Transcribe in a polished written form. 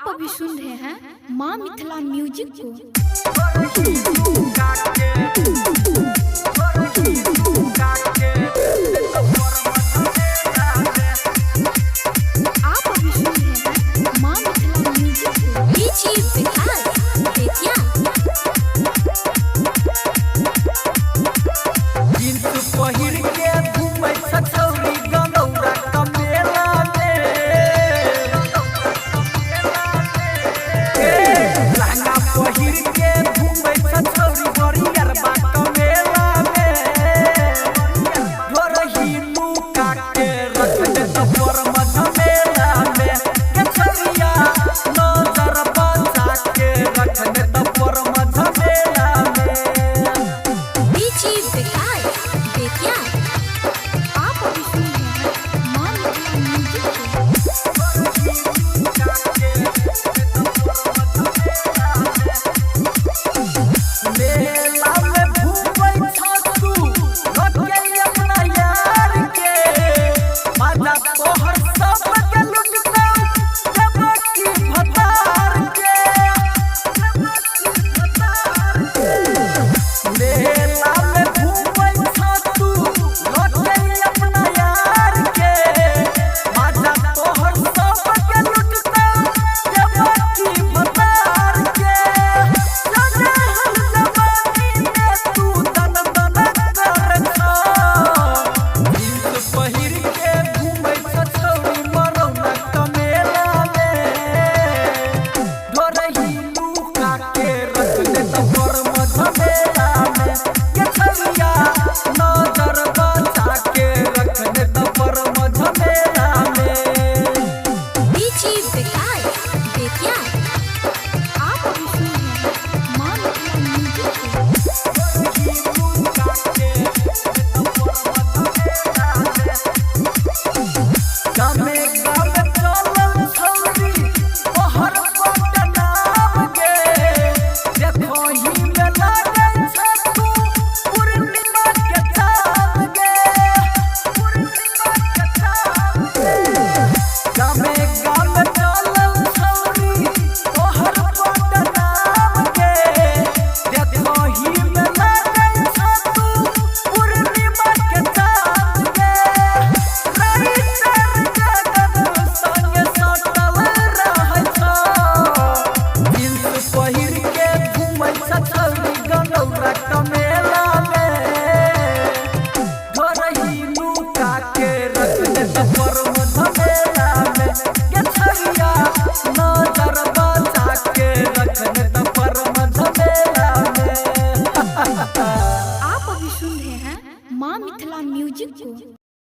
आप अभी सुन रहे हैं माँ मिथिला म्यूजिक को। आप अभी सुन रहे हैं माँ मिथिला म्यूजिक को। पहिर के घूमै छछौरी गनौरा कमेला में लहंगा पहिर के घूमै छछौरी बरियरबा कमेला में ढोरही मुका के रख दे तोर मझमेला में के छरिया नजर बचा के रख दे तोर मझमेला में। आप अभी सुन रहे हैं माँ मिथिला म्यूजिक को। मेला में घूमै छतू लगे अपना यार के मजा तोहर सब के लुटता जबकि भतार के मेला में घूमै छतू लगे अपना यार के मजा तोहर सब के लुटता जबकि भतार के पहिर के घूमै छछौरी मरौना कमेला में ढोरही लुका के रख दे तोर मझमेला में के छरिया नजर बचा के रख दे तोर मझमेला में। आप अभी सुन रहे हैं माँ मिथिला म्यूजिक को। गामे गामे चलल छौरी ओहर पट नाम गे देखहि में लागै छ तू पूर्णिमा के चाँद गे पूर्णिमा के चाँद गे गामे गामे चलल छौरी ओहर पट नाम गे देखहि में लागै छ तू पूर्णिमा के चाँद गे पहिर के घूमै छछौरी गनौरा कमेला में ढोरही लुका के रख दे तोर मझमेला में के छरिया नजर बचा के रख दे तोर मझमेला में। आप अभी सुन रहे हैं माँ मिथिला म्यूजिक को।